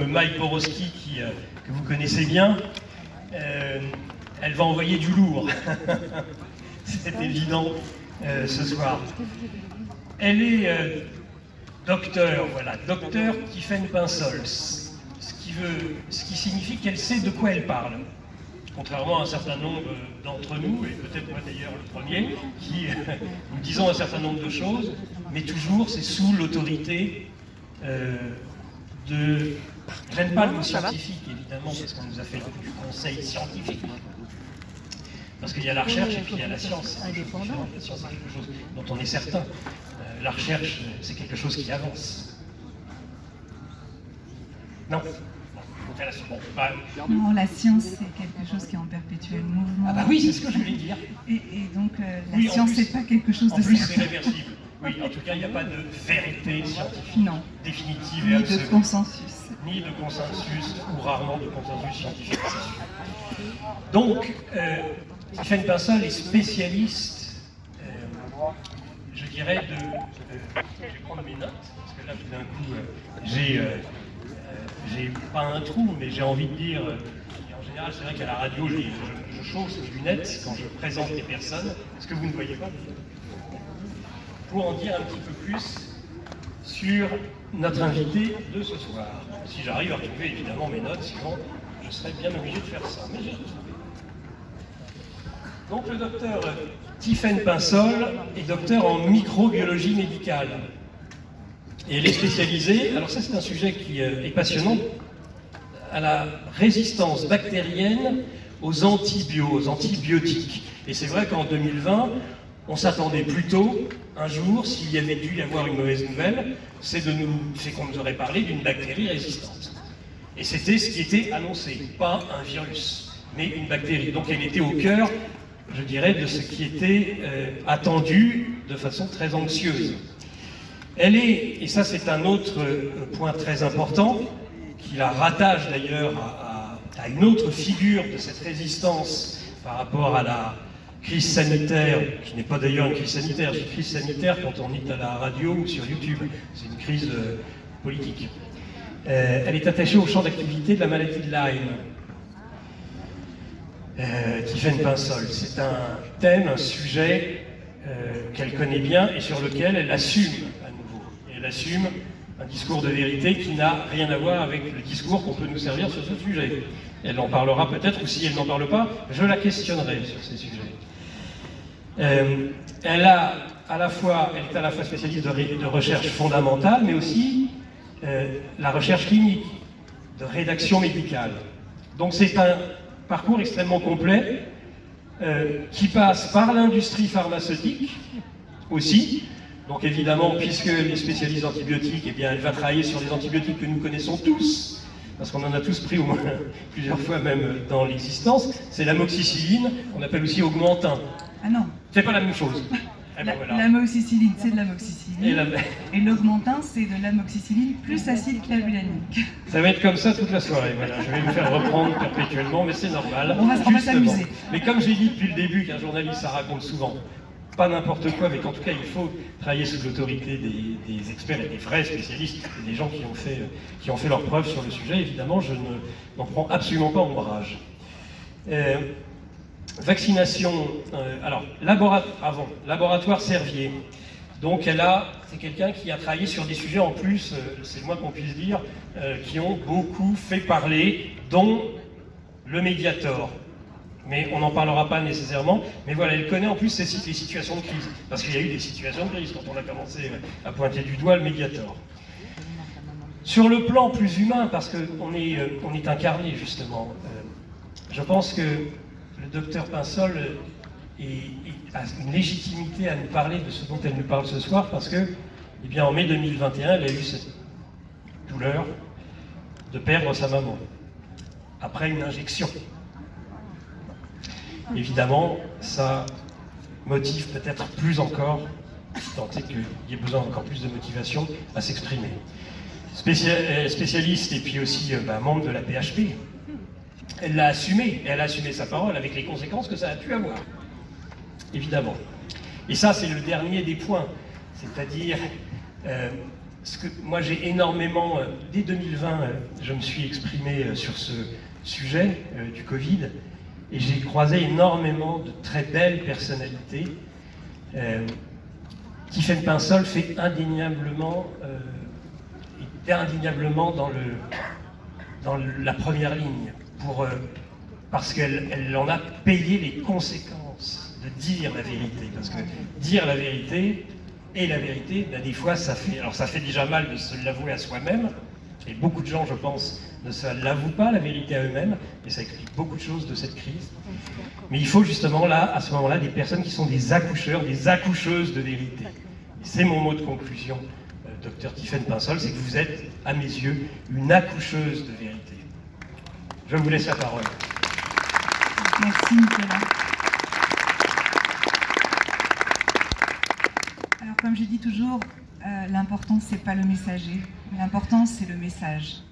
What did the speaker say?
Maï Porowski, que vous connaissez bien, elle va envoyer du lourd. C'est évident ce soir. Elle est docteur, voilà, docteur Tiffaine Pinsols, ce qui signifie qu'elle sait de quoi elle parle. Contrairement à un certain nombre d'entre nous, et peut-être moi d'ailleurs le premier, qui nous disons un certain nombre de choses, mais toujours c'est sous l'autorité de... Je n'aime pas le mot scientifique, évidemment, parce qu'on nous a fait du conseil scientifique. Parce qu'il y a la recherche et puis il y a la science. La science, c'est quelque chose dont on est certain. La recherche, c'est quelque chose qui avance. Non. Non, la science, c'est quelque chose qui est en perpétuel mouvement. Ah bah oui, c'est ce que je voulais dire. Et donc, la science, c'est pas quelque chose de plus, certain. c'est réversible. Oui, en tout cas, il n'y a pas de vérité scientifique Non. Définitive Ni et absolue. de consensus. Ni de consensus, ou rarement de consensus scientifique, c'est sûr. Donc, Tiffaine Pinsols est spécialiste, je dirais, de... je vais prendre mes notes, parce que là, tout d'un coup, j'ai pas un trou, mais j'ai envie de dire... en général, c'est vrai qu'à la radio, je chausse les lunettes quand je présente les personnes, ce que vous ne voyez pas, pour en dire un petit peu plus sur notre invité de ce soir. Si j'arrive à retrouver évidemment mes notes, sinon je serais bien obligé de faire ça. Mais j'ai retrouvé. Donc le docteur Tiffaine Pinsols est docteur en microbiologie médicale. Et elle est spécialisée, alors ça c'est un sujet qui est passionnant, à la résistance bactérienne aux antibiotiques. Et c'est vrai qu'en 2020, on s'attendait plutôt, un jour, s'il y avait dû y avoir une mauvaise nouvelle, c'est qu'on nous aurait parlé d'une bactérie résistante. Et c'était ce qui était annoncé, pas un virus, mais une bactérie. Donc elle était au cœur, je dirais, de ce qui était attendu de façon très anxieuse. Elle est, et ça c'est un autre point très important, qui la rattache d'ailleurs à une autre figure de cette résistance par rapport à la crise sanitaire, qui n'est pas d'ailleurs une crise sanitaire, c'est une crise sanitaire quand on est à la radio ou sur YouTube, c'est une crise politique. Elle est attachée au champ d'activité de la maladie de Lyme. Tiffaine Pinsols, c'est un thème, un sujet qu'elle connaît bien et sur lequel elle assume à nouveau. Et elle assume un discours de vérité qui n'a rien à voir avec le discours qu'on peut nous servir sur ce sujet. Elle en parlera peut-être, ou si elle n'en parle pas, je la questionnerai sur ces sujets. Elle est à la fois spécialiste de recherche fondamentale, mais aussi la recherche clinique, de rédaction médicale. Donc c'est un parcours extrêmement complet qui passe par l'industrie pharmaceutique aussi. Donc évidemment, puisque les spécialistes d'antibiotiques, eh bien, elle va travailler sur les antibiotiques que nous connaissons tous, parce qu'on en a tous pris au moins plusieurs fois même dans l'existence, c'est l'amoxicilline, qu'on appelle aussi augmentin. Ah non. C'est pas la même chose. Eh ben voilà. L'amoxicilline, c'est de l'amoxicilline. Et l'augmentin, c'est de l'amoxicilline plus acide clavulanique. Ça va être comme ça toute la soirée. Voilà. Je vais me faire reprendre perpétuellement, mais c'est normal. On va s'amuser. Mais comme j'ai dit depuis le début qu'un journaliste, ça raconte souvent pas n'importe quoi, mais qu'en tout cas, il faut travailler sous l'autorité des experts et des vrais spécialistes, et des gens qui ont fait leurs preuves sur le sujet. Évidemment, je n'en prends absolument pas ombrage. Vaccination, laboratoire Servier. Donc c'est quelqu'un qui a travaillé sur des sujets en plus, c'est le moins qu'on puisse dire, qui ont beaucoup fait parler, dont le Mediator. Mais on n'en parlera pas nécessairement. Mais voilà, elle connaît en plus les situations de crise. Parce qu'il y a eu des situations de crise quand on a commencé à pointer du doigt le Mediator. Sur le plan plus humain, parce qu'on est incarné justement, je pense que le docteur Pinsols a une légitimité à nous parler de ce dont elle nous parle ce soir, parce que, eh bien, en mai 2021, elle a eu cette douleur de perdre sa maman, après une injection. Évidemment, ça motive peut-être plus encore, tant qu'il y ait besoin encore plus de motivation à s'exprimer. Spécialiste et puis aussi membre de la PHP, elle l'a assumé, et elle a assumé sa parole avec les conséquences que ça a pu avoir, évidemment. Et ça, c'est le dernier des points, c'est-à-dire moi j'ai énormément, dès 2020, je me suis exprimé sur ce sujet du Covid, et j'ai croisé énormément de très belles personnalités. Tiffaine Pinsol fait indéniablement dans la première ligne, parce qu'elle en a payé les conséquences de dire la vérité. Parce que dire la vérité et la vérité, ben des fois ça fait déjà mal de se l'avouer à soi-même, et beaucoup de gens, je pense, ne se l'avouent pas la vérité à eux-mêmes, et ça explique beaucoup de choses de cette crise. Mais il faut justement là, à ce moment-là, des personnes qui sont des accoucheurs, des accoucheuses de vérité. Et c'est mon mot de conclusion, docteur Tiffaine Pinsol, c'est que vous êtes, à mes yeux, une accoucheuse de vérité. Je vous laisse la parole. Merci Nicolas. Alors comme je dis toujours, l'important c'est pas le messager, l'important c'est le message.